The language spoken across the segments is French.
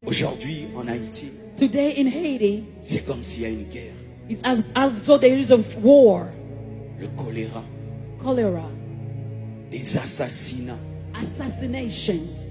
Aujourd'hui, en Haïti, Today in Haiti, c'est comme s'il y a une guerre. it's as though there is a war, Le choléra, cholera, des assassinats. assassinations,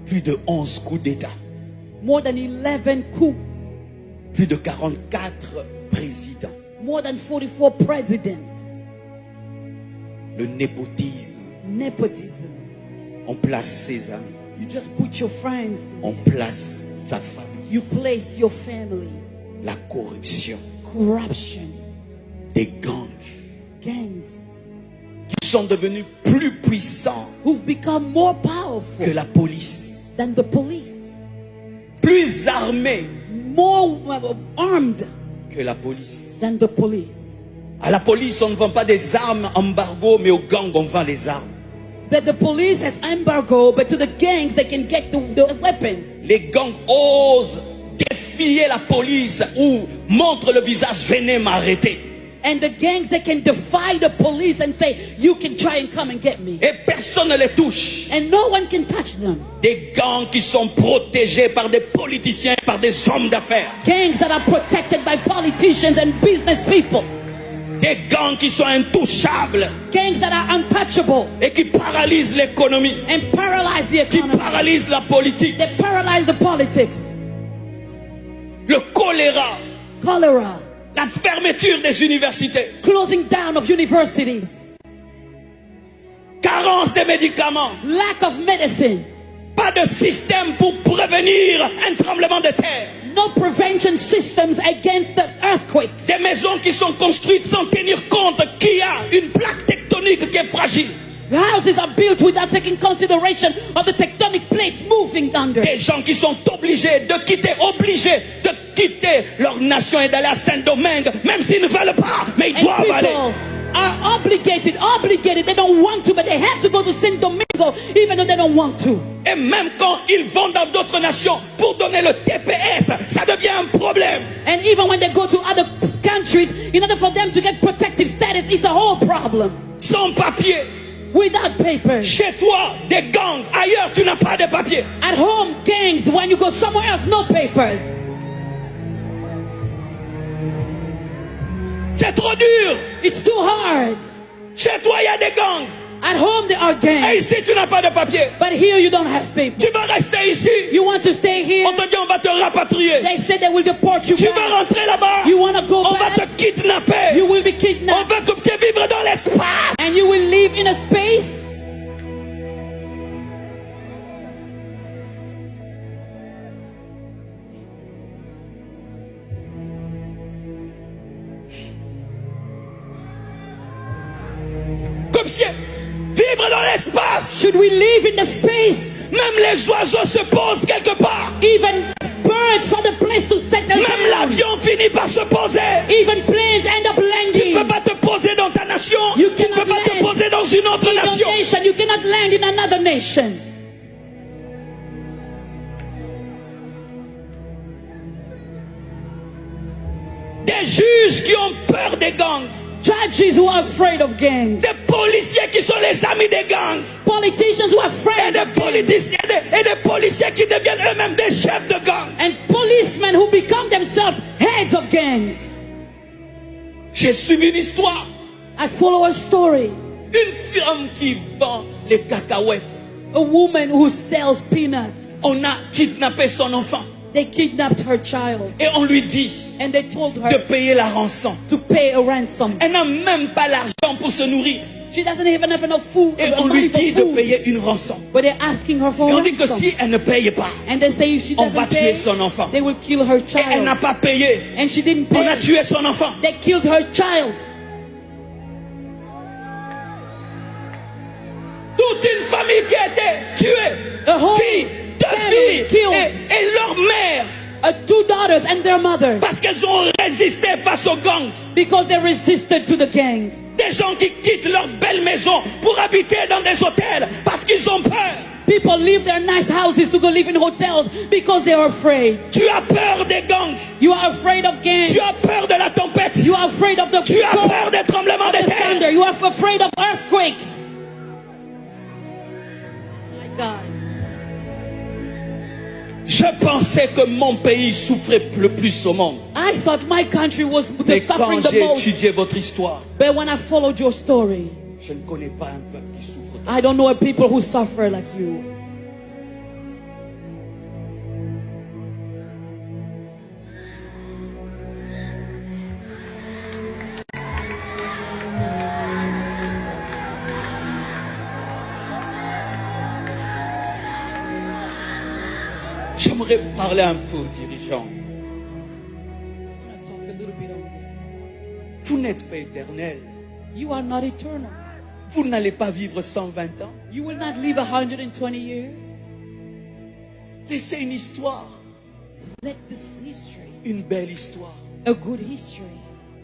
Plus de 11 coups d'État. more than 11 coups, Plus de 44 présidents. more than 44 presidents, Le népotisme. nepotism. On place ses amis. You just put your friends On there. place sa famille. You place your family. La corruption. Corruption, Des gangs gangs, qui sont devenus plus puissants who've become more que powerful la police. than the police, Plus armés more armed que la police. than the police. À la police, on ne vend pas des armes embargo, mais aux gangs, on vend les armes. That the police has embargo, but to the gangs they can get the weapons. Les gangs osent défier la police ou montrent le visage, venez m'arrêter. And the gangs they can defy the police and say, you can try and come and get me. Et personne ne les touche. And no one can touch them. Des gangs qui sont protégés par des politiciens, par des hommes d'affaires. Gangs that are protected by politicians and business people. Des gangs qui sont intouchables Gangs that are untouchable et qui paralysent l'économie, and paralyze the qui economy. paralysent la politique. They paralyze the politics. Le choléra, Cholera, la fermeture des universités, closing down of universities, carence de médicaments, lack of medicine, pas de système pour prévenir un tremblement de terre. no prevention systems against the earthquakes. Des maisons qui sont construites sans tenir compte qu'il y a une plaque tectonique qui est fragile. Houses are built without taking consideration of the tectonic plates moving under. Des gens qui sont obligés de quitter leur nation et d'aller à Saint-Domingue, même s'ils ne veulent pas, mais ils And doivent aller. people are obligated. They don't want to, but they have to go to Saint Domingo even though they don't want to. Et même quand ils vont dans d'autres nations pour donner le TPS, ça devient un problème. And even when they go to other countries, in order for them to get protective status, it's a whole problem. Sans papier. Without papers. Chez toi, des gangs. Ailleurs, tu n'as pas de papier. At home, gangs. When you go somewhere else, no papers. C'est trop dur. It's too hard. Chez toi, il y a des gangs. At home, there are Et gangs. ici, tu n'as pas de papier. But here, you don't have papers. Tu vas rester ici. You want to stay here? On te dit, on va te rapatrier. They say they will deport you Tu vas back. rentrer là-bas. You want to go On va te back? kidnapper. You will be On kidnapped. va te faire vivre dans l'espace. And you will live in a space. Comme si vivre dans l'espace. Should we live in the space? Même les oiseaux se posent quelque part. Even birds find a place to settle Même down. l'avion finit par se poser. Even planes end up Tu ne landing. peux pas te poser dans ta nation. You Tu ne peux cannot pas te land poser dans une autre in your nation. nation. You cannot land in another nation. Des juges qui ont peur des gangs. Judges who are afraid of gangs. Des policiers qui sont les amis des gangs. Politicians who are Et afraid des of gangs. politiciens et des policiers qui deviennent eux-mêmes des chefs de gangs. And policemen who become themselves heads of gangs. J'ai suivi une histoire. I follow a story. Une femme qui vend les cacahuètes. A woman who sells peanuts. On a kidnappé son enfant. They kidnapped her child. Et on lui dit And they told de her payer la rançon. to pay a ransom. Elle n'a même pas l'argent pour se nourrir. She doesn't even have enough food. Et on money lui for dit de food. payer une rançon. But they're asking her for Et a on dit que ransom. si elle ne paye pas, And they say if she on va doesn't tuer pay, son enfant. they will kill her Et elle n'a child. pas payé. And she didn't On a pay. tué son enfant. They killed her child. Toute une famille qui a été tuée. A whole Filles, deux family filles killed. et leur mère. Two daughters and their mother. Parce qu'elles ont résisté face aux gangs. Because they resisted to the gangs. Des gens qui quittent leur belle maison pour habiter dans des hôtels parce qu'ils ont peur. People leave their nice houses to go live in hotels because they are afraid. Tu as peur des gangs. You are afraid of gangs. Tu as peur de la tempête. You are afraid of the Tu as peur des tremblements de the thunder. terre. You are afraid of earthquakes. My God. Je pensais que mon pays souffrait le plus au monde. I thought my country was Mais suffering quand the j'ai most. étudié votre histoire, But when I followed your story, je ne connais pas un peuple qui souffre. I don't know a people who suffer like you. J'aimerais parler un peu aux dirigeants. I'm gonna talk a little bit on this. Vous n'êtes pas éternel. You are not eternal. Vous n'allez pas vivre 120 ans. You will not live 120 years. Laissez une histoire, Let this history, une belle histoire, a good history,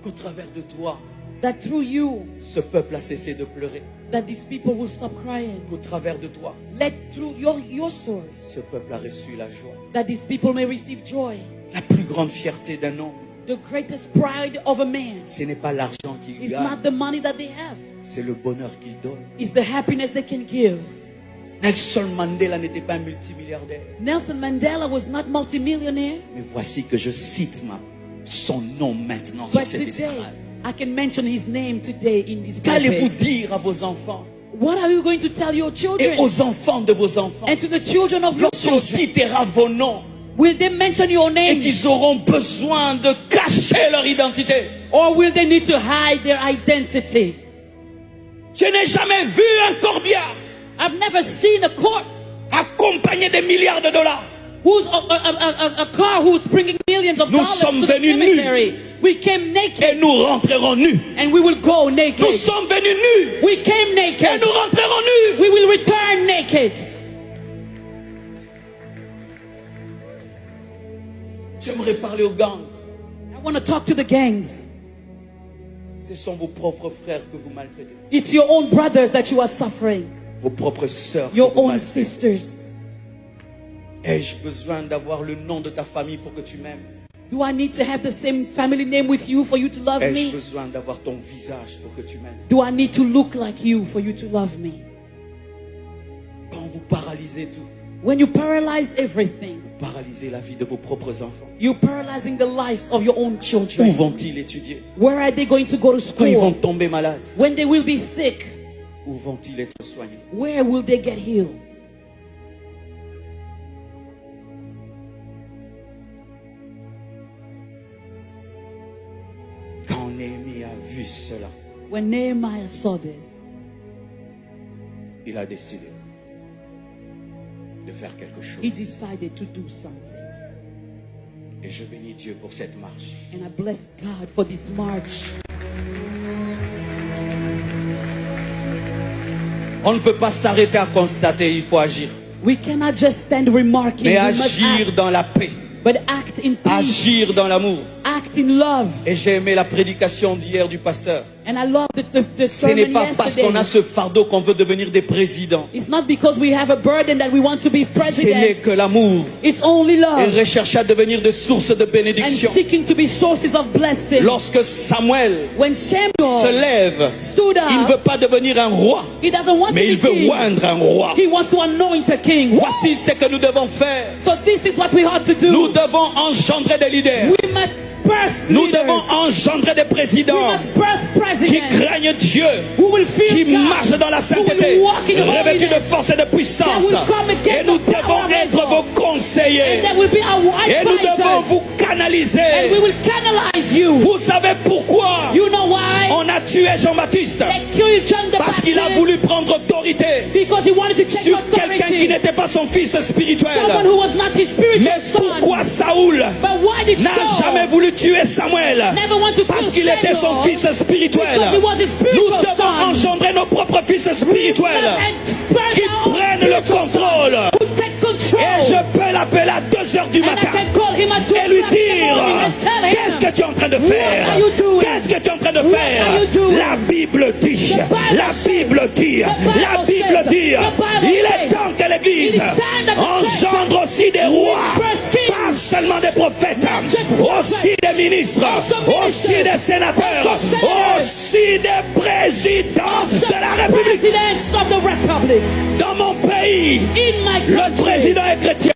qu'au travers de toi, that through you, ce peuple a cessé de pleurer. that these people will stop crying. Qu'au travers de toi, Let through your story, ce peuple a reçu la joie. that these people may receive joy. La plus grande fierté d'un homme, The greatest pride of a man ce n'est pas l'argent qu'il is gagne, not the money that they have. c'est le bonheur qu'il donne. It's the happiness they can give. Nelson Mandela n'était pas un multimilliardaire. Nelson Mandela was not multimillionaire, Mais voici que je cite son nom maintenant but sur cette today estrade. I can mention his name today in this Qu'allez-vous pulpit. dire à vos enfants What are you going to tell your et children aux enfants de vos enfants and to the children of your lorsqu'on children? citera vos noms Will they mention your et name, qu'ils auront besoin de cacher leur identité? or will they need to hide their identity? Je n'ai jamais vu un corbillard I've never seen a corpse accompagné des milliards de dollars. who's a car who's bringing millions of Nous dollars sommes to the venus nus. cemetery. We came naked Et nous rentrerons nus. and we will go Nous naked. sommes venus nus We came et naked. nous rentrerons nus. We will return naked. J'aimerais parler aux gangs. I want to talk to the gangs. Ce sont vos propres frères que vous maltraitez. It's your own brothers that you are suffering, Vos propres sœurs que your vous own maltraitez. sisters. Ai-je besoin d'avoir le nom de ta famille pour que tu m'aimes? Do I need to have the same family name with you for you to love Ai-je me? besoin d'avoir ton visage pour que tu m'aimes? Do I need to look like you for you to love me? Quand vous paralysez tout, When you paralyze everything, vous paralysez la vie de vos propres enfants. you're paralyzing the lives of your own Où children. vont-ils étudier? Where are they going to go to Quand ils vont school? tomber malades, When they will be sick, où vont-ils être soignés? where will they get healed? Quand Néhémie a vu cela, When Nehemiah saw this, il a décidé de faire quelque chose. he decided to do something. Et je bénis Dieu pour cette marche. And I bless God for this march. On ne peut pas s'arrêter à constater, il faut agir. We cannot just stand remarking. Mais We must agir act, dans la paix, but act in peace, agir dans l'amour. act in love. Et j'ai aimé la prédication d'hier du pasteur. And I love the Ce n'est sermon pas parce qu'on a yesterday. ce fardeau qu'on veut devenir des présidents. It's not because we have a burden that we want to be Ce n'est que president. l'amour. It's only Et love recherche à devenir des sources de and bénédiction. seeking to be sources of blessing. Lorsque Samuel When se Samuel lève, stood il ne veut up, pas devenir un roi, he doesn't want to mais il be veut king. oindre un roi. He wants to anoint a king. Voici ce que nous devons faire. So this is what we ought to Nous do. devons engendrer des leaders. We must birth Nous leaders. devons engendrer des We présidents must birth qui presidents craignent Dieu, who will fear qui God, marchent dans la who sainteté, will walk in revêtus de holiness, force et de puissance. that will come against Et nous the power devons of être evil. vos and conseillers. that will be our Et nous devons advisors. vous And we canaliser. will canalize you. Vous savez pourquoi You know why? on a tué Jean-Baptiste? They killed John the Parce qu'il a Baptist voulu prendre autorité because he wanted to take sur quelqu'un qui authority. n'était pas son fils spirituel. Someone who was not his spiritual Mais son. pourquoi Saoul But why did n'a jamais Saul voulu tuer Samuel? never want to Parce kill qu'il était son Samuel? fils spirituel. Because he was his Nous spiritual devons son. engendrer nos propres fils spirituels qui prennent le contrôle. Who take control. Et je peux l'appeler à 2 heures du And I matin can call him at 2 et lui o'clock in the dire: morning and tell him, qu'est-ce que tu es en train de What faire? are you doing? Qu'est-ce que tu es en train de What faire? are you doing? La Bible dit, The Bible la says, Bible dit, the Bible la Bible says, dit, the Bible il est says, temps que l'Église it is time that the church engendre aussi des rois, birth kings, pas seulement des prophètes, not just prophets, aussi des ministres, also aussi ministers, des sénateurs, also senators, aussi des présidents also de la République. presidents of the Republic. Dans mon pays, In my le country, président est chrétien.